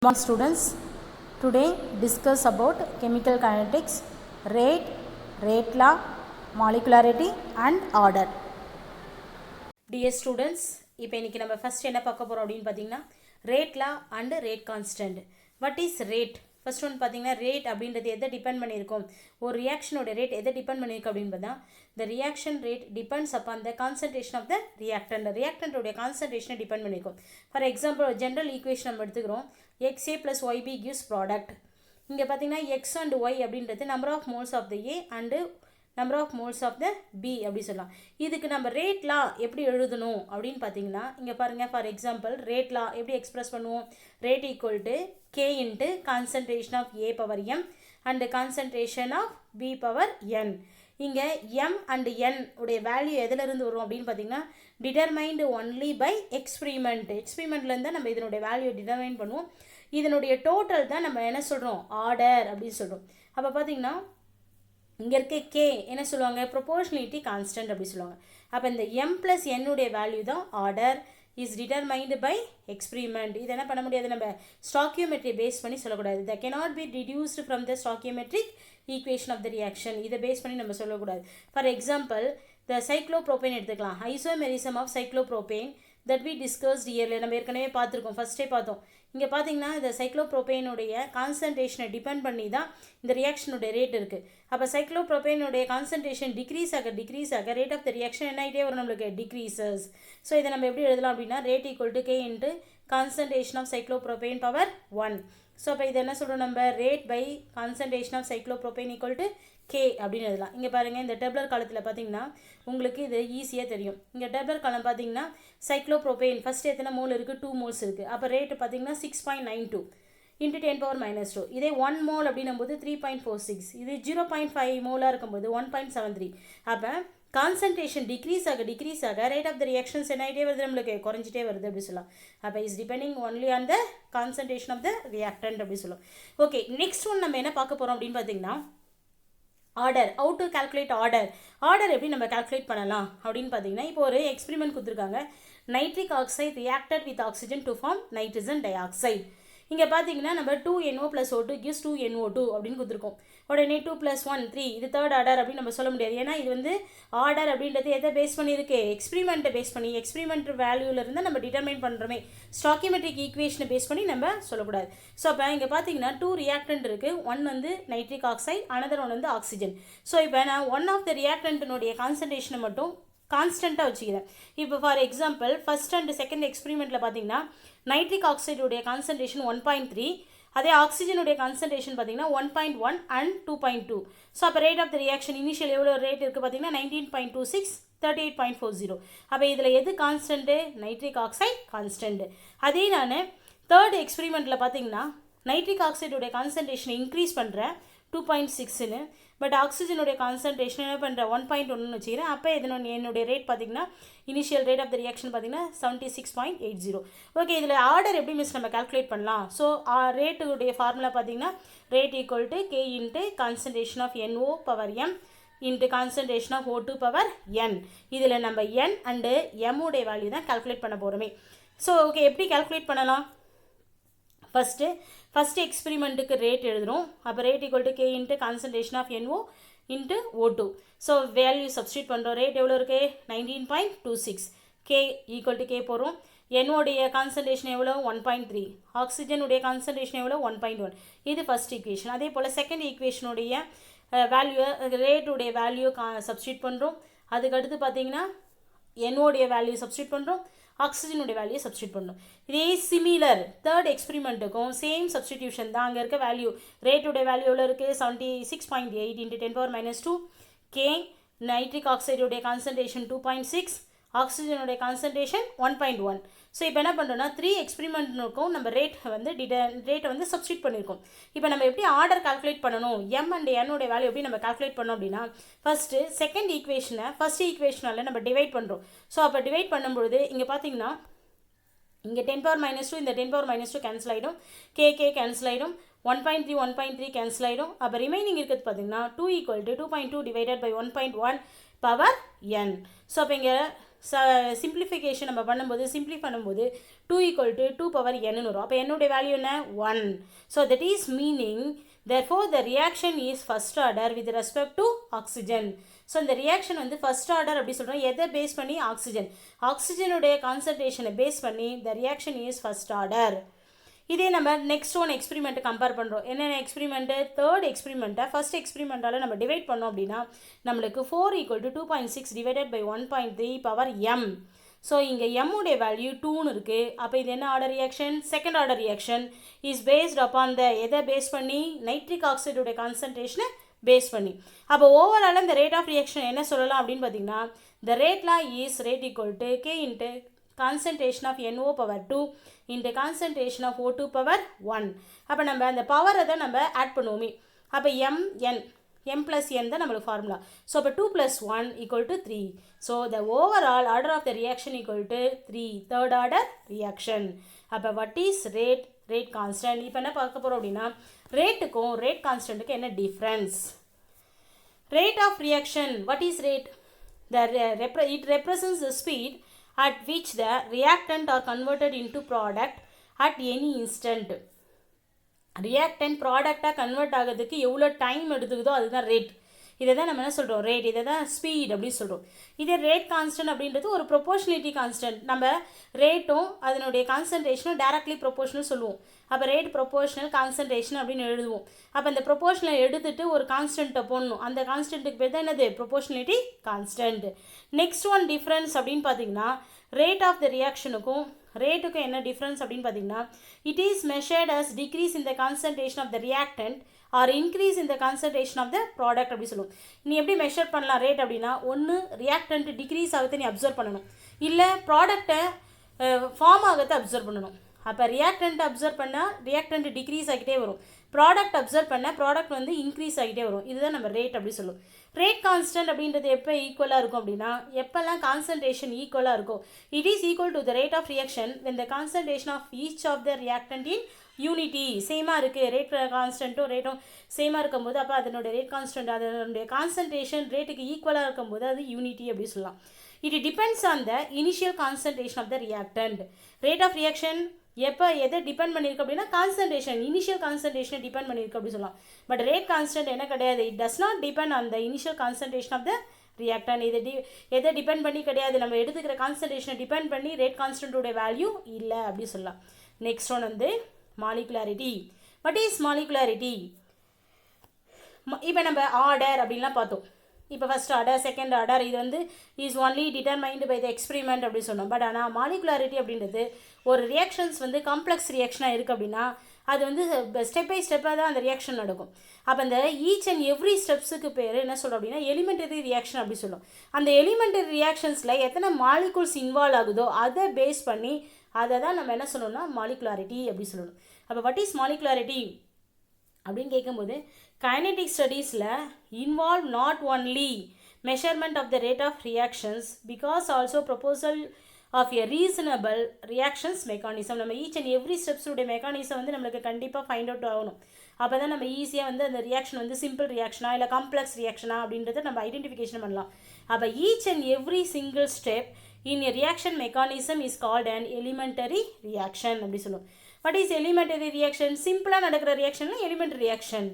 Morning students, today discuss about chemical kinetics, rate law, molecularity and order. Dear students, இப்போ இன்னைக்கு நம்ம first என்ன பார்க்க போறோம் அப்படினு பாத்தீங்கன்னா rate law and rate constant. What is rate? First one பாத்தீங்கன்னா ரேட் அப்படின்றது எதை டிபெண்ட் பண்ணியிருக்கும், ஒரு ரியாக்ஷனோட ரேட் எதை டிபெண்ட் பண்ணியிருக்கு அப்படின்னு பார்த்தா the reaction rate depends upon the concentration of the reactant. ரியாக்டன்டோட கான்சன்ட்ரேஷனை டிபெண்ட் பண்ணியிருக்கும். ஃபார் எக்ஸாம்பிள் ஜென்ரல் ஈக்குவேஷன் நம்ம எடுத்துக்கிறோம், XA plus YB gives product. இங்கே பார்த்தீங்கன்னா X and Y அப்படின்றது number of moles of the A and number of moles of the B அப்படி சொல்லலாம். இதுக்கு நம்ம ரேட் லா எப்படி எழுதணும் அப்படின்னு பார்த்தீங்கன்னா இங்கே பாருங்கள், ஃபார் எக்ஸாம்பிள் ரேட் லா எப்படி எக்ஸ்பிரஸ் பண்ணுவோம், rate equal to K into concentration of A power M and concentration of B power N. இங்கே M அண்ட் N உடைய வேல்யூ எதிலிருந்து வரும் அப்படின்னு பார்த்தீங்கன்னா டிட்டர்மைன்டு ஒன்லி பை எக்ஸ்பிரிமெண்ட்லேருந்து தான் நம்ம இதனுடைய வேல்யூ டிட்டர்மைன் பண்ணுவோம். இதனுடைய டோட்டல் தான் நம்ம என்ன சொல்கிறோம், ஆர்டர் அப்படின்னு சொல்கிறோம். அப்போ பார்த்தீங்கன்னா இங்கே இருக்க கே என்ன சொல்லுவாங்க, ப்ரொபோர்ஷனலிட்டி கான்ஸ்டன்ட் அப்படி சொல்லுவாங்க. அப்போ இந்த எம் ப்ளஸ் என்னுடைய வேல்யூ தான் order is determined by experiment. இது என்ன பண்ண முடியாது, நம்ம ஸ்டாக்கியோமெட்ரி பேஸ் பண்ணி சொல்லக்கூடாது. The cannot be deduced from the stoichiometric equation of the reaction. இதை பேஸ் பண்ணி நம்ம சொல்லக்கூடாது. ஃபார் எக்ஸாம்பிள் த சைக்ளோப்ரோபேன் எடுத்துக்கலாம், isomerism of cyclopropane that we discussed earlier. நம்ம ஏற்கனவே பார்த்துருக்கோம், ஃபஸ்ட்டே பார்த்தோம். இங்கே பார்த்தீங்கன்னா இந்த சைக்ளோப்ரோபேனுடைய கான்சன்ட்ரேஷனை டிபெண்ட் பண்ணி தான் இந்த ரியாக்ஷனுடைய ரேட் இருக்குது. அப்போ சைக்ளோப்ரோபேனுடைய கான்சன்ட்ரேஷன் டிக்ரீஸ் ஆக ரேட் ஆஃப் த ரியாக்ஷன் என்ன ஆகிட்டே வரும், நம்மளுக்கு டிக்ரீசஸ். ஸோ இதை நம்ம எப்படி எழுதலாம் அப்படின்னா rate equal to k into concentration of cyclopropane power 1. So அப்போ இது என்ன சொல்கிறோம், நம்ம rate by concentration of cyclopropane equal to k அப்படின்னு எழுதலாம். இங்கே பாருங்கள், இந்த டெப்லர் காலத்தில் பார்த்தீங்கன்னா உங்களுக்கு இது ஈஸியாக தெரியும். இங்கே டெப்லர் காலம் பார்த்தீங்கன்னா சைக்ளோப்ரோபேன் ஃபஸ்ட்டு எத்தனை மோல் இருக்குது, 2 moles இருக்குது. அப்போ ரேட்டு பார்த்தீங்கன்னா 6.92 இன்ட்டு 10⁻². இதே 1 mole அப்படின்னும் போது 3.46. இது 0.5 மோலாக இருக்கும்போது 1.73. அப்போ கான்சன்ட்ரேஷன் டிக்ரீஸ் ஆக ரேட் ஆஃப் த ரியாக்ஷன்ஸ் என்ன ஆகிட்டே வருது, நம்மளுக்கு குறைஞ்சிட்டே வருது அப்படி சொல்லலாம். அப்போ is depending only on the concentration of the reactant அப்படி சொல்லும். ஓகே, நெக்ஸ்ட் ஒன் நம்ம என்ன பார்க்க போகிறோம் அப்படின்னு பார்த்தீங்கன்னா order. How to calculate order எப்படி நம்ம கால்குலேட் பண்ணலாம் அப்படின்னு பார்த்தீங்கன்னா இப்போ ஒரு எக்ஸ்பெரிமெண்ட் கொடுத்துருக்காங்க. Nitric oxide reacted with oxygen to form nitrogen dioxide. இங்கே பார்த்தீங்கன்னா நம்ம 2NO + O2 gives 2NO2 அப்படின்னு கொடுத்துருக்கோம். உடனே 2 + 1 3 இது தேர்ட் ஆர்டர் அப்படின்னு நம்ம சொல்ல முடியாது. ஏன்னா இது வந்து ஆர்டர் அப்படின்றது எதை பேஸ் பண்ணியிருக்கு, எக்ஸ்பிரிமெண்ட்டை பேஸ் பண்ணி எக்ஸ்பிரிமெண்ட் வேல்யூலேருந்து நம்ம டிட்டர்மைன் பண்ணுறோமே, ஸ்டாக்கியோமெட்ரிக் ஈக்குவேஷனை பேஸ் பண்ணி நம்ம சொல்லக்கூடாது. ஸோ அப்போ இங்கே பார்த்தீங்கன்னா 2 ரியாக்டன்ட் இருக்குது. ஒன் வந்து நைட்ரிக் ஆக்சைடு, அனதர் ஒன் வந்து ஆக்சிஜன். ஸோ இப்போ நான் ஒன் ஆஃப் த ரியாக்டன்ட்டினுடைய கான்சன்ட்ரேஷனை மட்டும் கான்ஸ்டண்ட்டாக வச்சுக்கிறேன். இப்போ for example first and second எக்ஸ்பெரிமெண்ட்டில் பார்த்தீங்கன்னா நைட்ரிக் ஆக்சைடுடைய கான்சன்ட்ரேஷன் 1.3, அதே ஆக்சிஜனுடைய கான்சன்ட்ரேஷன் பார்த்தீங்கன்னா 1.1 அண்ட் 2.2. ஸோ அப்போ rate of the reaction initial எவ்வளோ ரேட் இருக்குது பார்த்தீங்கன்னா 19.26 38.40. அப்போ இதில் எது கான்ஸ்டன்ட்டு, நைட்ரிக் ஆக்சைடு கான்ஸ்டன்ட்டு. அதே நான் தேர்ட் எக்ஸ்பெரிமெண்ட்டில் பார்த்தீங்கன்னா நைட்ரிக் ஆக்சைடுடைய கான்சன்ட்ரேஷனை இன்க்ரீஸ் பண்ணுறேன் 2.6ன்னு, பட் ஆக்சிஜனுடைய கான்சன்ட்ரேஷன் என்ன பண்ணுறேன் 1.1ன்னு வச்சுக்கிறேன். அப்போ என்னுடைய ரேட் பார்த்தீங்கன்னா initial rate of the reaction பார்த்தீங்கன்னா 76.80. ஓகே, இதில் ஆர்டர் எப்படி மிஸ் நம்ம கால்குலேட் பண்ணலாம். ஸோ ரேட்டுடைய ஃபார்முலா பார்த்தீங்கன்னா rate equal to k into concentration of NO power M into concentration of O2 power N. இதில் நம்ம N அண்டு M உடைய வேல்யூ தான் கால்குலேட் பண்ண போகிறோமே. ஸோ ஓகே, எப்படி கால்குலேட் பண்ணலாம், ஃபஸ்ட்டு எக்ஸ்பெரிமெண்ட்டுக்கு ரேட் எழுதுகிறோம். அப்போ rate equal to k into concentration of NO into O2. So value substitute பண்ணுறோம். ரேட் எவ்வளோ இருக்குது 19.26, கே ஈக்குவல் டு கே போகிறோம். என்னோடைய கான்சன்ட்ரேஷன் எவ்வளோ 1.3, ஆக்சிஜனுடைய கான்சன்ட்ரேஷன் எவ்வளோ 1.1. இது ஃபஸ்ட் ஈக்குவேஷன். அதே போல் செகண்ட் ஈக்குவேஷனுடைய வேல்யூ ரேட்டுடைய வேல்யூ சப்ஸ்டியூட் பண்ணுறோம். அதுக்கடுத்து பார்த்தீங்கன்னா என்னோடைய வேல்யூ சப்ஸ்டியூட் பண்ணுறோம், ஆக்சிஜனுடைய வேல்யூ சப்ஸ்டியூட் பண்ணணும். இதே சிமிலர் தேர்ட் எக்ஸ்பெரிமெண்ட்டுக்கும் சேம் சப்ஸ்டிடியூஷன் தான். அங்கே இருக்க வேல்யூ ரேட்டுடைய வேல்யூ எவ்வளோ இருக்குது 76.8 இன்ட்டு 10⁻². கே நைட்ரிக் ஆக்சைடுடைய கான்சன்ட்ரேஷன் 2.6, ஆக்சிஜனுடைய கான்சன்ட்ரேஷன் 1.1. ஸோ இப்போ என்ன பண்ணுறோன்னா 3 எக்ஸ்பெரிமெண்ட்டுக்கும் நம்ம ரேட்டை வந்து சப்ஸ்டியூட் பண்ணியிருக்கோம். இப்போ நம்ம எப்படி ஆர்டர் கால்குலேட் பண்ணணும், M அண்ட் N வேல்யூ எப்படி நம்ம கால்குலேட் பண்ணோம் அப்படின்னா ஃபஸ்ட்டு செகண்ட் ஈக்குவேஷனை ஃபஸ்ட் ஈக்குவேஷனால் நம்ம டிவைட் பண்ணுறோம். ஸோ அப்போ டிவைட் பண்ணும்பொழுது இங்கே பார்த்தீங்கன்னா இங்கே 10⁻², இந்த 10⁻² கேன்சல் ஆகிடும், கே கேன்சல் ஆகிடும், 1.3 கேன்சல் ஆகிடும். அப்போ ரிமைனிங் இருக்கிறது பார்த்தீங்கன்னா 2 = 2.2 divided by 1.1 power N. So அப்போ இங்கே சிம்பிளிஃபிகேஷன் நம்ம பண்ணும்போது சிம்பிளி பண்ணும்போது 2 ஈக்குவல் டு 2 பவர் n வரும். அப்போ என்னுடைய வேல்யூ என்ன 1. So that is meaning therefore the reaction is first order with respect to oxygen. So இந்த ரியாக்ஷன் வந்து ஃபர்ஸ்ட் ஆர்டர் அப்படி சொல்கிறோம். எதை பேஸ் பண்ணி ஆக்சிஜனுடைய கான்சன்ட்ரேஷனை பேஸ் பண்ணி the reaction is first order. இதே நம்ம நெக்ஸ்ட் ஒன் எக்ஸ்பிரிமெண்ட்டை கம்பேர் பண்ணுறோம். என்னென்ன எக்ஸ்பிரிமெண்ட்டு தேர்ட் எக்ஸ்பிரிமெண்ட்டை ஃபர்ஸ்ட் எக்ஸ்பிரிமெண்ட்டால் நம்ம டிவைட் பண்ணோம் அப்படின்னா நம்மளுக்கு 4 equal to 2.6 divided by 1.3 power m. So இங்கே எம்முடைய வேல்யூ 2ன்னு இருக்குது. அப்போ இது என்ன order reaction second order reaction is based upon the எதை பேஸ் பண்ணி நைட்ரிக் ஆக்சைடுடைய கான்சன்ட்ரேஷனை பேஸ் பண்ணி. அப்போ ஓவரால் இந்த ரேட் ஆஃப் ரியாக்ஷன் என்ன சொல்லலாம் அப்படின்னு பார்த்தீங்கன்னா the rate law is rate equal to k into concentration of NO power 2 into concentration of O2 power 1. அப்போ நம்ம அந்த பவரை தான் நம்ம ஆட் பண்ணுவோமே. அப்போ m plus n தான் நம்மளுக்கு ஃபார்முலா. ஸோ அப்போ 2 plus 1 equal to 3. So the overall order of the reaction equal to 3, third order reaction. அப்போ what is rate constant? இப்போ என்ன பார்க்க போகிறோம் அப்படின்னா ரேட்டுக்கும் ரேட் கான்ஸ்டன்ட்டுக்கும் என்ன difference. Rate of reaction, what is rate? It represents the speed at which the reactant are converted into product at any instant. reactant product convert ஆகிறதுக்கு எவ்வளோ time எடுத்துக்குதோ அதுதான் rate. இதை தான் நம்ம என்ன சொல்கிறோம் ரேட், இதை தான் ஸ்பீட் அப்படின்னு சொல்கிறோம். இதே ரேட் கான்ஸ்டன்ட் அப்படின்றது ஒரு ப்ரொபோர்ஷனிட்டி கான்ஸ்டன்ட். நம்ம ரேட்டும் அதனுடைய கான்சன்ட்ரேஷனும் டைரக்ட்லி ப்ரொபோர்ஷனல் சொல்லுவோம். அப்போ ரேட் ப்ரொபோர்ஷனல் கான்சன்ட்ரேஷன் அப்படின்னு எழுதுவோம். அப்போ அந்த ப்ரொபோர்ஷனல் எடுத்துகிட்டு ஒரு கான்ஸ்டன்ட்டை போடணும். அந்த கான்ஸ்டன்ட்டுக்கு பேர் தான் என்னது ப்ரொபோர்ஷனிட்டி கான்ஸ்டன்ட். நெக்ஸ்ட் ஒன் டிஃப்ரென்ஸ் அப்படின்னு பார்த்தீங்கன்னா ரேட் ஆஃப் த ரியாக்ஷனுக்கும் ரேட்டுக்கும் என்ன டிஃப்ரென்ஸ் அப்படின்னு பார்த்தீங்கன்னா it is measured as decrease in the concentration of the reactant or increase இந்த கான்சன்ட்ரேஷன் ஆஃப் த ப்ராடக்ட் அப்படி சொல்லுவோம். நீ எப்படி மெஷர் பண்ணலாம் ரேட் அப்படின்னா ஒன்று ரியாக்டன்ட் டிக்ரீஸ் ஆகுது நீ அப்சர்வ் பண்ணணும், இல்லை ப்ராடக்டை ஃபார்ம் ஆகிறத அப்சர்வ் பண்ணணும். அப்போ ரியாக்டன்ட் அப்சர்வ் பண்ணால் ரியாக்டன்ட் டிக்ரீஸ் ஆகிட்டே வரும், ப்ராடக்ட் அப்சர்வ் பண்ணால் ப்ராடக்ட் வந்து இன்க்ரீஸ் ஆகிட்டே வரும். இதுதான் நம்ம ரேட் அப்படி சொல்லுவோம். ரேட் கான்ஸ்டன்ட் அப்படின்றது எப்போ ஈக்குவலாக இருக்கும் அப்படின்னா எப்போல்லாம் கான்சன்ட்ரேஷன் ஈக்குவலாக இருக்கும். It is equal to the rate of reaction when the concentration of each of the reactant in unity சேமாக இருக்குது. ரேட் கான்ஸ்டன்ட்டும் ரேட்டும் சேமாக இருக்கும்போது அப்போ அதனுடைய ரேட் கான்ஸ்டன்ட் அதனுடைய கான்சன்ட்ரேஷன் ரேட்டுக்கு ஈக்குவலாக இருக்கும்போது அது யூனிட்டி அப்படி சொல்லலாம். It depends on the initial concentration of the reactant. Rate of reaction எப்போ எதை டிபெண்ட் பண்ணியிருக்கு அப்படின்னா கான்சன்ட்ரேஷன் இனிஷியல் கான்சன்ட்ரேஷனை டிபெண்ட் பண்ணியிருக்கு அப்படி சொல்லலாம். பட் ரேட் கான்ஸ்டன்ட் என்ன கிடையாது, it does not depend on the initial concentration of the reactant. எதை டிபெண்ட் பண்ணி கிடையாது, நம்ம எடுத்துக்கிற கான்சன்ட்ரேஷனை டிபெண்ட் பண்ணி ரேட் கான்ஸ்டன்ட்டோட வேல்யூ இல்லை அப்படி சொல்லலாம். நெக்ஸ்ட் ஒன் வந்து மாலிகுலாரிட்டி. What is molecularity? இப்போ நம்ம ஆர்டர் அப்படின்லாம் பார்த்தோம். இப்போ ஃபஸ்ட் ஆர்டர் செகண்ட் ஆர்டர் இது வந்து is only determined by the experiment அப்படின்னு சொன்னோம். பட் ஆனால் மாலிகுலாரிட்டி அப்படின்றது ஒரு ரியாக்ஷன்ஸ் வந்து காம்ப்ளெக்ஸ் ரியாக்ஷனாக இருக்குது அப்படின்னா அது வந்து ஸ்டெப் பை ஸ்டெப்பாக தான் அந்த ரியாக்ஷன் நடக்கும். அப்போ அந்த ஈச் அண்ட் எவ்ரி ஸ்டெப்ஸுக்கு பேர் என்ன சொல்கிறோம் அப்படின்னா எலிமெண்டரி ரியாக்ஷன் அப்படி சொல்லும். அந்த எலிமெண்டரி ரியாக்ஷன்ஸில் எத்தனை மாலிகுல்ஸ் இன்வால்வ் ஆகுதோ அதை பேஸ் பண்ணி அதை தான் நம்ம என்ன சொல்லணும்னா மாலிகுலாரிட்டி அப்படி சொல்லணும். அப்போ வாட் இஸ் மாலிகுலாரிட்டி அப்படின்னு கேட்கும்போது கைனடிக் ஸ்டடீஸில் involve not only measurement of the rate of reactions because also proposal of a reasonable reactions mechanism. நம்ம ஈச் அண்ட் எவ்ரி ஸ்டெப்ஸுடைய மெக்கானிசம் வந்து நம்மளுக்கு கண்டிப்பாக ஃபைண்ட் அவுட் ஆகணும். அப்போ தான் நம்ம ஈஸியாக வந்து அந்த ரியாக்ஷன் வந்து சிம்பிள் ரியாக்ஷனா இல்லை காம்ப்ளெக்ஸ் ரியாக்ஷனா அப்படின்றத நம்ம ஐடென்டிஃபிகேஷன் பண்ணலாம். அப்போ each and every single step in a reaction mechanism is called an elementary reaction அப்படி சொல்லுவோம். what is elementary reaction? சிம்பிளாக நடக்கிற ரியாக்ஷன்ல elementary reaction.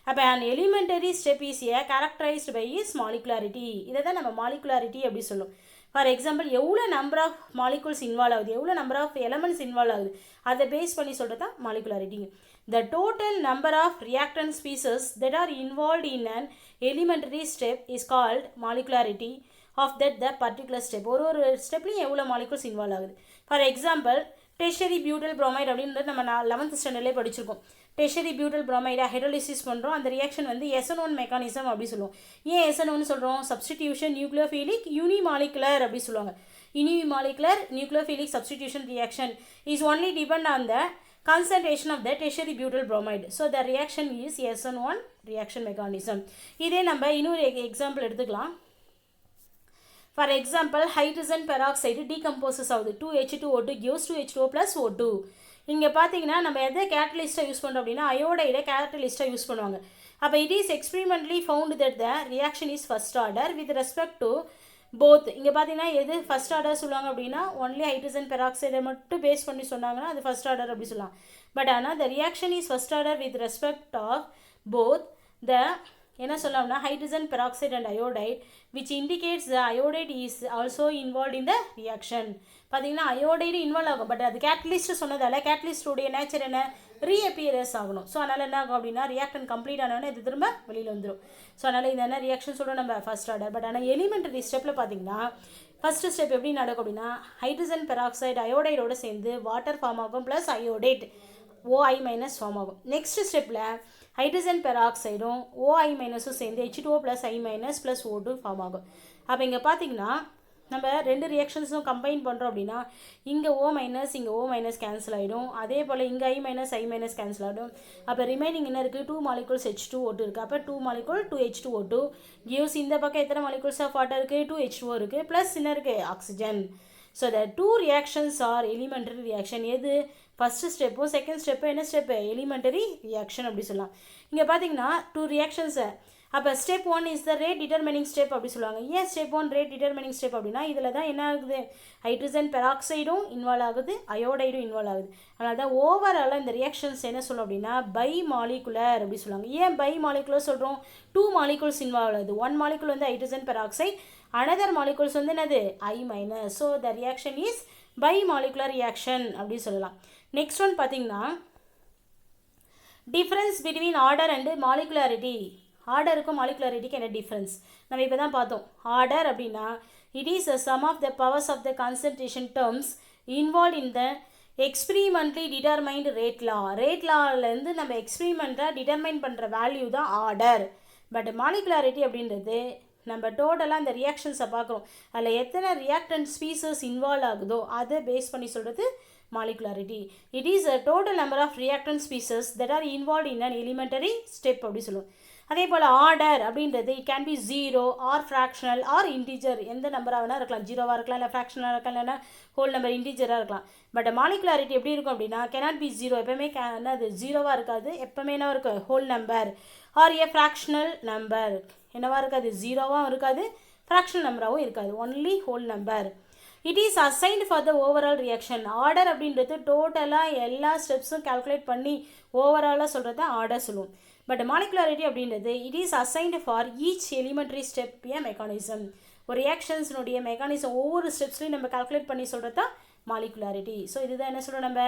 அப்போ an elementary step is characterized by its molecularity. இதை தான் நம்ம molecularity அப்படி சொல்லுவோம். ஃபார் எக்ஸாம்பிள் எவ்வளோ நம்பர் ஆஃப் மாலிகுல்ஸ் இன்வால்வ் ஆகுது, எவ்வளோ நம்பர் ஆஃப் எலமெண்ட்ஸ் இன்வால்வ் ஆகுது அதை பேஸ் பண்ணி சொல்கிறது தான் molecularity. The total number of reactant species that are involved in an elementary step is called molecularity of that the particular step. ஒரு ஸ்டெப்லையும் எவ்வளோ molecules involve ஆகுது. ஃபார் எக்ஸாம்பிள் டெர்ஷரி பியூட்டல் புரோமைடு அப்படின்றது நம்ம 11th ஸ்டாண்டர்ட்லேயே படிச்சிருக்கோம். டெர்ஷரி பியூட்டல் புரோமைடை ஹைட்ரோலிசிஸ் பண்ணுறோம். அந்த reaction வந்து SN1 mechanism அப்படி சொல்லுவோம். ஏன் SN1 சொல்கிறோம்? சப்ஸ்டிடியூஷன் நியூக்ளியோஃபிலிக் யூனிமாலிகுலர் அப்படி சொல்லுவாங்க. Unimolecular nucleophilic substitution reaction is only depend on the concentration of the tertiary butyl bromide. So the reaction is SN1 reaction mechanism. இதே நம்ம இன்னொரு எக்ஸாம்பிள் எடுத்துக்கலாம். For example hydrogen peroxide decomposes ஆகுது. 2H2O2 gives 2H2O plus O2. இங்கே பார்த்தீங்கன்னா நம்ம எதை கேட்டலிஸ்ட்டாக use பண்ணுறோம் அப்படின்னா அயோடைடை கேட்டலிஸ்ட்டாக யூஸ் பண்ணுவாங்க. அப்போ it is experimentally found that the reaction is first order with respect to both இங்கே பார்த்தீங்கன்னா எது ஃபஸ்ட் ஆர்டர் சொல்லுவாங்க அப்படின்னா ஒன்லி ஹைட்ரஜன் பெராக்சைடை மட்டும் பேஸ் பண்ணி சொன்னாங்கன்னா அது ஃபஸ்ட் ஆர்டர் அப்படி சொல்லலாம். பட் ஆனால் the reaction is first order with respect of both the என்ன சொல்லலாம்னா hydrogen peroxide and iodide which indicates the iodide is also involve in the reaction. பார்த்தீங்கன்னா அயோடைடு இன்வால்வ் ஆகும். பட் அது கேட்டலிஸ்ட் சொன்னதால கேட்டலிஸ்டுடைய நேச்சர் என்ன, ரீஅப்பியரன்ஸ் ஆகணும். ஸோ அதனால் என்ன ஆகும் அப்படின்னா ரியாக்டன் கம்ப்ளீட் ஆனோடனே இது திரும்ப வெளியில் வந்துடும். ஸோ அதனால் இது என்ன ரியாக்ஷன் சொல்கிறோம் நம்ம ஃபஸ்ட் ஆர்டர். பட் ஆனால் எலிமெண்டரி ஸ்டெப்பில் பார்த்தீங்கன்னா ஃபஸ்ட்டு ஸ்டெப் எப்படி நடக்கும் அப்படின்னா ஹைட்ரஜன் பெராக்சைடு அயோடைடோடு சேர்ந்து வாட்டர் ஃபார்ம் ஆகும் plus iodate OI minus form ஆகும். நெக்ஸ்ட் ஸ்டெப்பில் ஹைட்ரஜன் பெராக்சைடும் OI மைனஸும் சேர்ந்து H2O plus I minus plus O2 form ஆகும். அப்போ இங்கே பார்த்தீங்கன்னா நம்ம ரெண்டு ரியாக்ஷன்ஸும் கம்பைன் பண்ணுறோம் அப்படின்னா இங்கே O மைனஸ் இங்கே O மைனஸ் கேன்சல் ஆகிடும். அதே போல் இங்கே I மைனஸ் கேன்சல் ஆகிடும். அப்போ ரிமைனிங் என்ன இருக்குது, 2 மாலிகூல்ஸ் H2O2 இருக்குது. அப்போ 2 மாலிகூல் 2H2O2 கிவ்ஸ் இந்த பக்கம் எத்தனை மாலிகூல்ஸ் ஆஃப் வாட்டர் இருக்குது, 2H2O இருக்குது ப்ளஸ் என்ன இருக்குது, oxygen. So the two reactions are elementary reaction. எது ஃபஸ்ட்டு ஸ்டெப்பும் செகண்ட் ஸ்டெப்பு என்ன ஸ்டெப்பு, எலிமெண்டரி ரியாக்ஷன் அப்படி சொல்லலாம். இங்கே பார்த்தீங்கன்னா டூ ரியாக்ஷன்ஸை அப்போ step 1 is the rate determining step அப்படி சொல்லுவாங்க. ஏன் ஸ்டெப் 1 ரேட் டிட்டர்மினிங் ஸ்டெப் அப்படின்னா இதில் தான் என்ன ஆகுது, ஹைட்ரஜன் பெராக்சைடும் இன்வால்வ் ஆகுது, அயோடைடும் இன்வால்வ் ஆகுது. அதனால தான் ஓவராலாக இந்த ரியாக்ஷன்ஸ் என்ன சொல்லும் அப்படின்னா பை மாலிகுலர் அப்படி சொல்லுவாங்க. ஏன் பை மாலிகுலர் சொல்கிறோம், 2 மாலிகூல்ஸ் இன்வால்வ் ஆகுது. 1 மாலிகூல் வந்து ஹைட்ரஜன் பெராக்சைடு, அனதர் மாலிகூல்ஸ் வந்து என்னது I minus. So the reaction is bimolecular reaction அப்படி சொல்லலாம். நெக்ஸ்ட் ஒன் பார்த்தீங்கன்னா difference between order and molecularity. ஆர்டருக்கும் மாலிகுலாரிட்டிக்கு என்ன டிஃப்ரென்ஸ் நம்ம இப்போ தான் பார்த்தோம். ஆர்டர் அப்படின்னா it is a sum of the powers of the concentration terms involve in the experimentally determined rate law. Rate லாலேருந்து நம்ம எக்ஸ்பிரிமெண்ட்டாக டிட்டர்மைன் பண்ணுற வேல்யூ தான் ஆர்டர். பட் மாலிகுலாரிட்டி அப்படின்றது நம்ம டோட்டலாக அந்த ரியாக்ஷன்ஸை பார்க்குறோம், அதில் எத்தனை ரியாக்டன்ட் ஸ்பீசஸ் இன்வால்வ் ஆகுதோ அதை பேஸ் பண்ணி சொல்கிறது molecularity. It is a total number of reactant species that are involved in an elementary step அப்படி சொல்லுவோம். அதே போல் ஆர்டர் அப்படின்றது it can be 0 or fractional or integer, எந்த நம்பராக வேணால் இருக்கலாம், 0வாக இருக்கலாம், இல்லை ஃப்ராக்ஷனாக இருக்கலாம், இல்லைனா ஹோல் நம்பர் இன்டிஜராக இருக்கலாம். பட் மாலிகுலாரிட்டி எப்படி இருக்கும் அப்படின்னா கேனாட் பி 0, எப்போவுமே என்னது 0வாக இருக்காது, எப்போவுமே என்ன இருக்கும் whole number, R A fractional number என்னவாக இருக்காது, 0வாகவும் இருக்காது, ஃப்ராக்ஷனல் நம்பராகவும் இருக்காது, only whole number. It is assigned for the overall reaction. Order அப்படின்றது டோட்டலாக எல்லா ஸ்டெப்ஸும் கால்குலேட் பண்ணி ஓவராலாக சொல்கிறது தான் ஆர்டர் சொல்லுவோம். பட் மாலிகுலாரிட்டி அப்படின்றது it is assigned for each elementary step A mechanism. ஒரு ரியாக்ஷன்ஸினுடைய மெக்கானிசம் ஒவ்வொரு ஸ்டெப்ஸ்லையும் நம்ம கால்குலேட் பண்ணி சொல்கிறது தான் மாலிகுலாரிட்டி. ஸோ இதுதான் என்ன சொல்கிறோம் நம்ம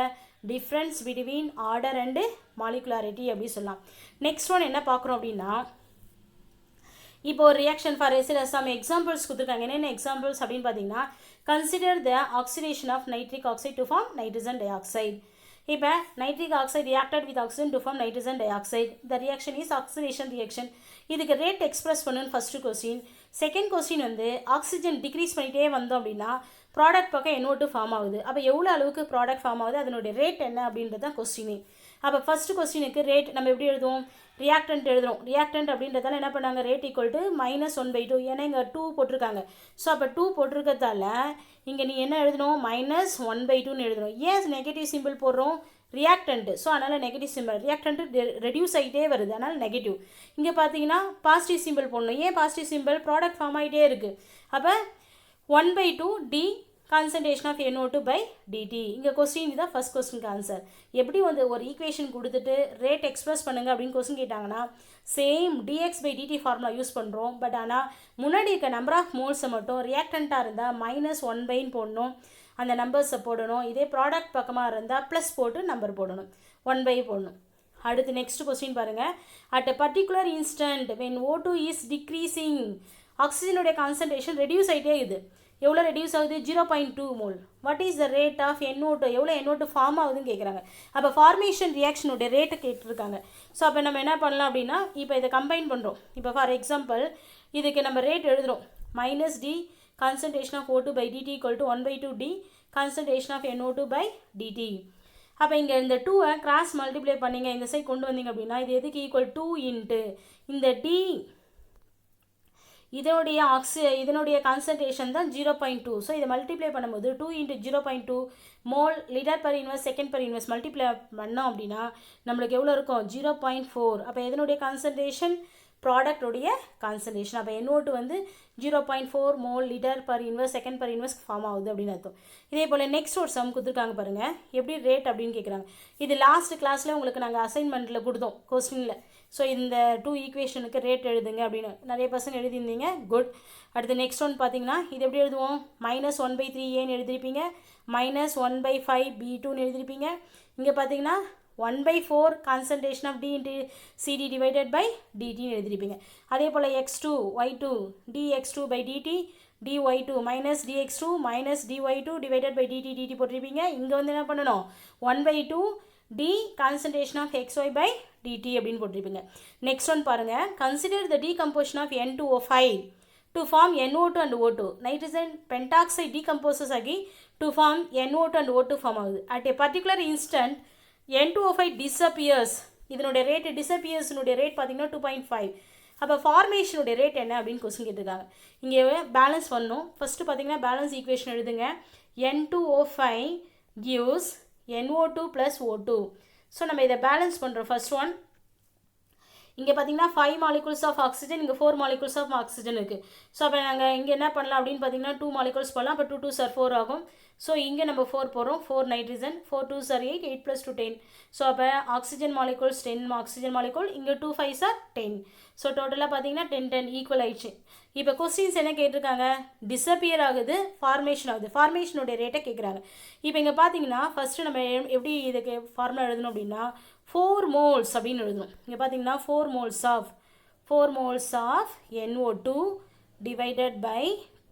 difference between order and molecularity அப்படி சொல்லலாம். நெக்ஸ்ட் ஒன் என்ன பார்க்குறோம் அப்படின்னா இப்போ ஒரு ரியாக்ஷன் ஃபார் சில சம் எக்ஸாம்பிள்ஸ் கொடுத்துருக்காங்க. என்னென்ன எக்ஸாம்பிள்ஸ் அப்படின்னு பார்த்தீங்கன்னா consider the oxidation of nitric oxide to form nitrogen dioxide. இப்போ nitric oxide reacted with oxygen to form nitrogen dioxide. The reaction is oxidation reaction. இதுக்கு rate express பண்ணுன்னு first question. Second question வந்து oxygen decrease பண்ணிகிட்டே வந்தோம் அப்படின்னா product பக்கம் NO2 form ஆகுது. அப்போ எவ்வளோ அளவுக்கு ப்ராடக்ட் ஃபார்ம் ஆகுது, அதனுடைய ரேட் என்ன அப்படின்றது தான் கொஸ்டினே. அப்போ ஃபஸ்ட்டு கொஸ்டினுக்கு ரேட் நம்ம எப்படி எழுதுவோம், ரியாக்டன்ட் எழுதுகிறோம். ரியாக்டன்ட் அப்படின்றதால என்ன பண்ணாங்க, ரேட் ஈக்குவல் டு -1/2. ஏன்னா இங்கே 2 போட்டிருக்காங்க. ஸோ அப்போ 2 போட்டிருக்கிறதால இங்கே நீ என்ன எழுதணும், -1/2ன்னு எழுதணும். ஏன் நெகட்டிவ் சிம்பிள் போடுறோம், ரியாக்டன்ட். ஸோ அதனால் நெகட்டிவ் சிம்பிள், ரியாக்டன்ட் ரெடியூஸ் ஆகிட்டே வருது, அதனால் நெகட்டிவ். இங்கே பார்த்தீங்கன்னா பாசிட்டிவ் சிம்பிள் போடணும். ஏன் பாசிட்டிவ் சிம்பிள், ப்ராடக்ட் ஃபார்ம் ஆகிட்டே இருக்குது. அப்போ 1/2 D கான்சன்ட்ரேஷன் ஆஃப் NO2/dt. இங்கே கொஸ்டின் தான் ஃபஸ்ட் கொஸ்டினுக்கு ஆன்சர். எப்படி வந்து ஒரு ஈக்குவேஷன் கொடுத்துட்டு ரேட் எக்ஸ்பிரஸ் பண்ணுங்கள் அப்படின்னு கொஸ்டின் கேட்டாங்கன்னா சேம் dx/dt ஃபார்முலா யூஸ் பண்ணுறோம். பட் ஆனால் முன்னாடி இருக்க நம்பர் ஆஃப் மோல்ஸை மட்டும் ரியாக்டண்ட்டாக இருந்தால் -1/ன்னு போடணும், அந்த நம்பர்ஸை போடணும். இதே ப்ராடக்ட் பக்கமாக இருந்தால் ப்ளஸ் போட்டு நம்பர் போடணும், 1/, போடணும். அடுத்து நெக்ஸ்ட் கொஸ்டின் பாருங்கள். At a particular instant when O2 is decreasing, ஆக்சிஜனுடைய கான்சன்ட்ரேஷன் ரெடியூஸ் ஆகிட்டே இது. எவ்வளோ ரெடியூஸ் ஆகுது, 0.2 mole. What is the rate of NO2, எவ்வளோ NO2 ஃபார்ம் ஆகுதுன்னு கேட்குறாங்க. அப்போ ஃபார்மேஷன் ரியாக்ஷனுடைய ரேட்டை கேட்டிருக்காங்க. ஸோ அப்போ நம்ம என்ன பண்ணலாம் அப்படின்னா இப்போ இதை கம்பைன் பண்ணுறோம். இப்போ ஃபார் எக்ஸாம்பிள் இதுக்கு நம்ம ரேட் எழுதுகிறோம், -D concentration of O2/dt = 1/2 D concentration of NO2/dt. அப்போ இங்கே இந்த 2-ஐ கிராஸ் மல்டிப்ளை பண்ணிங்க இந்த சைட் கொண்டு வந்தீங்க அப்படின்னா இது எதுக்கு ஈக்குவல் 2 இன்ட்டு இந்த D இதனுடைய கான்சன்ட்ரேஷன் தான் 0.2. ஸோ இதை மல்டிப்ளை பண்ணும்போது 2 × 0.2 mole litre per inverse second per inverse multiply பண்ணோம் அப்படின்னா நம்மளுக்கு எவ்வளோ இருக்கும், 0.4. அப்போ எதனுடைய கான்சன்ட்ரேஷன், ப்ராடக்டோடைய கான்சன்ட்ரேஷன். அப்போ NO2 வந்து 0.4 mol liter per inverse second per inverse form ஆகுது அப்படின்னு அர்த்தம். இதே போல் நெக்ஸ்ட் ஒரு சம் கொடுத்துருக்காங்க பாருங்கள், எப்படி ரேட் அப்படின்னு கேட்குறாங்க. இது லாஸ்ட் கிளாஸில் உங்களுக்கு நாங்கள் அசைன்மெண்ட்டில் கொடுத்தோம் கொஸ்டினில். ஸோ இந்த 2 ஈக்குவேஷனுக்கு ரேட் எழுதுங்க அப்படின்னு நிறைய பசங்க எழுதியிருந்தீங்க. குட். அடுத்து நெக்ஸ்ட் ஒன் பார்த்தீங்கன்னா இது எப்படி எழுதுவோம், -1/3 எழுதிருப்பீங்க, -1/5 B2ன்னு எழுதிருப்பீங்க. இங்கே பார்த்தீங்கன்னா 1/4 concentration of D into CD divided by DT எழுதிருப்பீங்க. அதே போல் x2 y2 dx2 by dt dy2 minus dx2 minus dy2 divided by dt போட்டிருப்பீங்க. இங்கே வந்து என்ன பண்ணணும், 1/2 d concentration of xy by dt அப்படின்னு போட்டிருப்பீங்க. நெக்ஸ்ட் ஒன் பாருங்கள், consider the decomposition of N2O5 to form NO2 and O2. Nitrogen pentoxide decomposes again to form NO2 and O2 form ஆகுது. At a particular instant N2O5 disappears. இதனுடைய rate டிஸப்பியர்ஸினுடைய rate பார்த்தீங்கன்னா 2.5. அப்போ ஃபார்மேஷனுடைய rate என்ன அப்படின்னு question கேட்டிருக்காங்க. இங்கே balance பண்ணணும். First பார்த்தீங்கன்னா பேலன்ஸ் ஈக்குவேஷன் எழுதுங்க. N2O5 gives NO2 plus O2. So நம்ம இதை பேலன்ஸ் பண்ணுறோம். ஃபர்ஸ்ட் ஒன் இங்கே பார்த்தீங்கன்னா 5 molecules ஆஃப் ஆக்சிஜன், இங்கே 4 molecules ஆஃப் ஆக்சிஜன் இருக்குது. ஸோ அப்போ நாங்கள் இங்கே என்ன பண்ணலாம் அப்படின்னு பார்த்தீங்கன்னா 2 molecules போடலாம். அப்போ 2 2s are 4 ஆகும். ஸோ இங்கே நம்ம 4 போகிறோம், 4 nitrogen, 4 2s are 8, 8 plus 2 10. So அப்போ ஆக்சிஜன் மாலிகூல்ஸ் 10 ஆக்சிஜன் மாலிகூல், இங்கே 2 5s are 10. ஸோ டோட்டலாக பார்த்தீங்கன்னா 10 10 ஈக்குவல் ஆயிடுச்சு. இப்போ கொஸ்டின்ஸ் என்ன கேட்டிருக்காங்க, டிஸப்பியர் ஆகுது, ஃபார்மேஷன் ஆகுது, ஃபார்மேஷனுடைய ரேட்டை கேட்குறாங்க. இப்போ இங்கே பார்த்தீங்கன்னா ஃபஸ்ட்டு நம்ம எப்படி இதுக்கு ஃபார்முலா எழுதணும் அப்படின்னா 4 moles அப்படின்னு எழுதணும். இங்கே பார்த்தீங்கன்னா 4 moles of NO2 divided by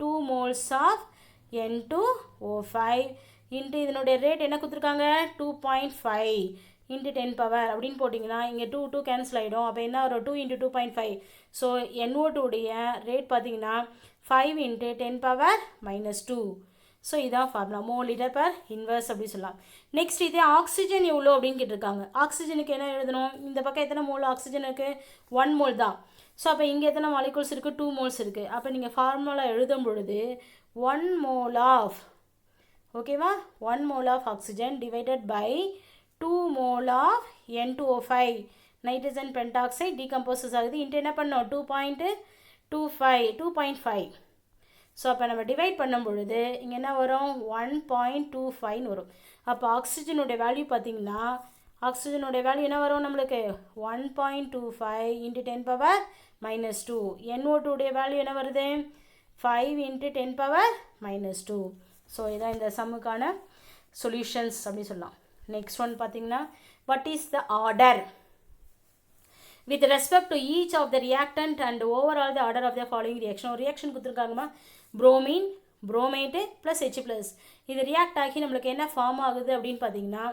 2 moles of N2O5 into இதனுடைய ரேட் என்ன கொடுத்துருக்காங்க 2.5 இன்ட்டு 10 பவர் அப்படின்னு போட்டிங்கன்னா இங்கே 2 2 கேன்சல் ஆகிடும். அப்போ என்ன வரும் 2 இன்ட்டு 2.5. ஸோ NO2 உடைய ரேட் பார்த்தீங்கன்னா 5 இன்ட்டு 10 பவர் -2. ஸோ இதான் formula, mole litre per inverse அப்படி சொல்லலாம். நெக்ஸ்ட் இதே ஆக்சிஜன் எவ்வளோ அப்படின்னு கேட்டிருக்காங்க. ஆக்சிஜனுக்கு என்ன எழுதணும், இந்த பக்கம் எத்தனை மோல் ஆக்சிஜன் இருக்குது, 1 mole தான். ஸோ அப்போ இங்கே எத்தனை மாலிகூல்ஸ் இருக்குது, 2 moles இருக்குது. அப்போ நீங்கள் ஃபார்முலா எழுதும் பொழுது 1 mole ஆஃப், ஓகேவா, 1 mole of oxygen divided by 2 mole of N2O5 nitrogen pentoxide decomposes ஆகுது. இன்ட்டு என்ன பண்ணோம் 2.5. ஸோ அப்போ நம்ம டிவைட் பண்ணும் பொழுது இங்கே என்ன வரும் 1.25 வரும். அப்போ ஆக்சிஜனுடைய வேல்யூ பார்த்தீங்கன்னா ஆக்சிஜனுடைய வேல்யூ என்ன வரும் நம்மளுக்கு 1.25 இன்ட்டு 10 பவர் -2. NO2 உடைய வேல்யூ என்ன வருது 5 இன்ட்டு 10 பவர் -2. ஸோ இதான் இந்த சம்முக்கான சொல்யூஷன்ஸ் அப்படி சொல்லலாம். நெக்ஸ்ட் ஒன் பார்த்தீங்கன்னா what is the order with respect to each of the reactant and overall the order of the following reaction. ஒரு ரியாக்ஷன் கொடுத்துருக்காங்கம்மா, bromine, bromate plus H+. இது ரியாக்ட் ஆகி நம்மளுக்கு என்ன ஃபார்ம் ஆகுது அப்படின்னு பார்த்தீங்கன்னா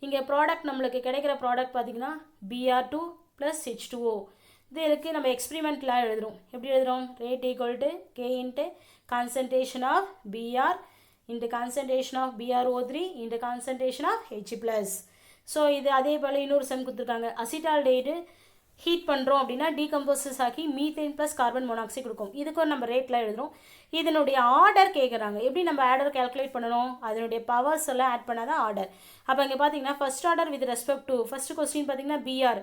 இங்கே ப்ராடக்ட் நம்மளுக்கு கிடைக்கிற ப்ராடக்ட் பார்த்தீங்கன்னா Br2 plus H2O. இது இருக்குது நம்ம எக்ஸ்பிரிமெண்ட்டில் எழுதுகிறோம். எப்படி எழுதுகிறோம், rate equal to K into concentration of Br into concentration of BrO3 into concentration of H+. So இது அதே போல் இன்னொரு சம் கொடுத்துருக்காங்க. அசிட்டால்டேட்டு ஹீட் பண்ணுறோம் அப்படின்னா டீகம்போசஸ் ஆகி மீத்தேன் ப்ளஸ் கார்பன் மோனாக்சைடு கொடுக்கும். இதுக்கும் நம்ம ரேட்டில் எழுதுகிறோம். இதனுடைய ஆர்டர் கேட்குறாங்க. எப்படி நம்ம ஆர்டர் கேல்குலேட் பண்ணணும், அதனுடைய பவர்ஸ் எல்லாம் ஆட் பண்ணால் தான் ஆர்டர். அப்போ இங்கே பார்த்தீங்கன்னா first order with respect to first question பார்த்தீங்கன்னா Br.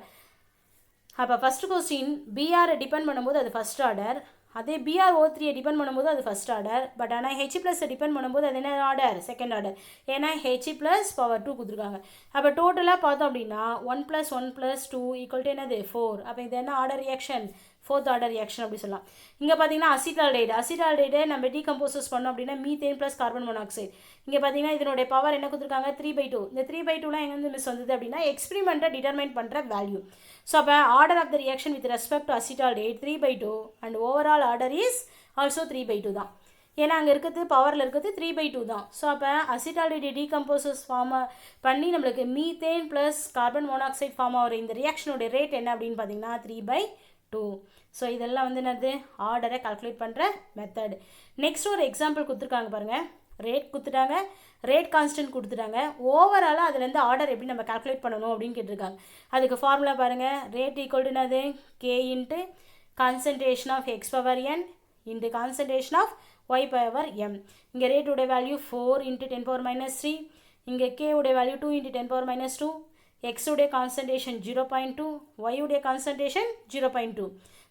அப்போ ஃபஸ்ட்டு கொஸ்டின் Br டிபெண்ட் பண்ணும்போது அது ஃபஸ்ட் ஆர்டர், அதே BrO3 டிபெண்ட் பண்ணும்போது அது ஃபஸ்ட் ஆர்டர். பட் ஆனால் H+ டிபெண்ட் பண்ணும்போது அது என்ன ஆர்டர், செகண்ட் ஆர்டர். ஏன்னா H+ பவர் 2 கொடுத்துருக்காங்க. அப்போ டோட்டலாக பார்த்தோம் அப்படின்னா 1 + 1 + 2 ஈக்குவல் டு என்னது 4. அப்போ இது என்ன order reaction, 4th order reaction அப்படி சொல்லலாம். இங்கே பார்த்தீங்கன்னா அசிட்டால்டைடை நம்ம டீகம்போசஸ் பண்ணோம் அப்படின்னா மீத்தேன் ப்ளஸ் கார்பன் மோனாக்சைடு. இங்கே பார்த்தீங்கன்னா இதனுடைய பவர் என்ன கொடுத்துருக்காங்க 3/2. இந்த 3/2லாம் எங்கேருந்து மிஸ் வந்தது அப்படின்னா எக்ஸ்பிரிமெண்ட்டை டிட்டர்மைன் பண்ணுற வேல்யூ. ஸோ அப்போ order of the reaction with respect to acetaldehyde 3/2 and overall order is also 3/2 தான். ஏன்னா அங்கே இருக்கிறது பவரில் இருக்கிறது 3/2 தான். ஸோ அப்போ அசிட்டால்டைட் டீகம்போசஸ் ஃபார்ம் பண்ணி நம்மளுக்கு methane plus carbon monoxide form ஆகிற இந்த ரியாக்ஷனுடைய ரேட் என்ன அப்படின்னு பார்த்தீங்கன்னா 3/2. ஸோ இதெல்லாம் வந்து என்னது ஆர்டரை கால்குலேட் பண்ணுற மெத்தட். நெக்ஸ்ட் ஒரு எக்ஸாம்பிள் கொடுத்துருக்காங்க பாருங்கள். ரேட் கொடுத்துட்டாங்க, ரேட் கான்ஸ்டன்ட் கொடுத்துட்டாங்க, ஓவராலாக அதுலேருந்து ஆர்டர் எப்படி நம்ம கால்குலேட் பண்ணணும் அப்படின்னு கேட்டிருக்காங்க. அதுக்கு ஃபார்முலா பாருங்கள். ரேட் ஈக்குவல் டு என்னது K into concentration of X power N into concentration of Y power M. இங்கே ரேட்டுடைய வேல்யூ 4 இன்ட்டு 10 பவர் -3. இங்கே K உடைய வேல்யூ 2 இன்ட்டு 10 பவர் -2. x உடைய கான்சன்ட்ரேஷன் 0.2, y உடைய கான்சன்ட்ரேஷன் 0.2.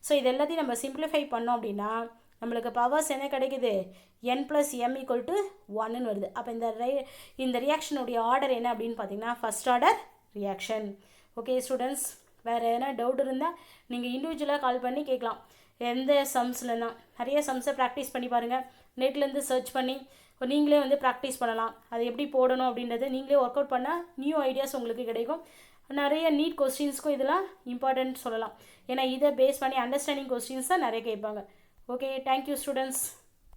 ஸோ இது எல்லாத்தையும் நம்ம சிம்பிளிஃபை பண்ணோம் அப்படின்னா நம்மளுக்கு பவர்ஸ் என்ன கிடைக்குது, n + m = 1ன்னு வருது. அப்போ இந்த ரியாக்ஷனுடைய ஆர்டர் என்ன அப்படின்னு பார்த்தீங்கன்னா first order reaction. Okay students, வேறு எதனா டவுட் இருந்தால் நீங்கள் இண்டிவிஜுவலாக கால் பண்ணி கேட்கலாம். எந்த சம்ஸ்லன்னா நிறைய சம்ஸை ப்ராக்டிஸ் பண்ணி பாருங்கள். நெட்லேருந்து சர்ச் பண்ணி நீங்களே வந்து ப்ராக்டிஸ் பண்ணலாம். அது எப்படி போடணும் அப்படின்றத நீங்களே ஒர்க் அவுட் பண்ணால் நியூ ஐடியாஸ் உங்களுக்கு கிடைக்கும். நிறைய நீட் கொஸ்டின்ஸ்க்கும் இதெல்லாம் இம்பார்ட்டன்ட் சொல்லலாம். ஏன்னா இதை பேஸ் பண்ணி அண்டர்ஸ்டாண்டிங் கொஸ்டின்ஸ் தான் நிறைய கேட்பாங்க. Okay, thank you students.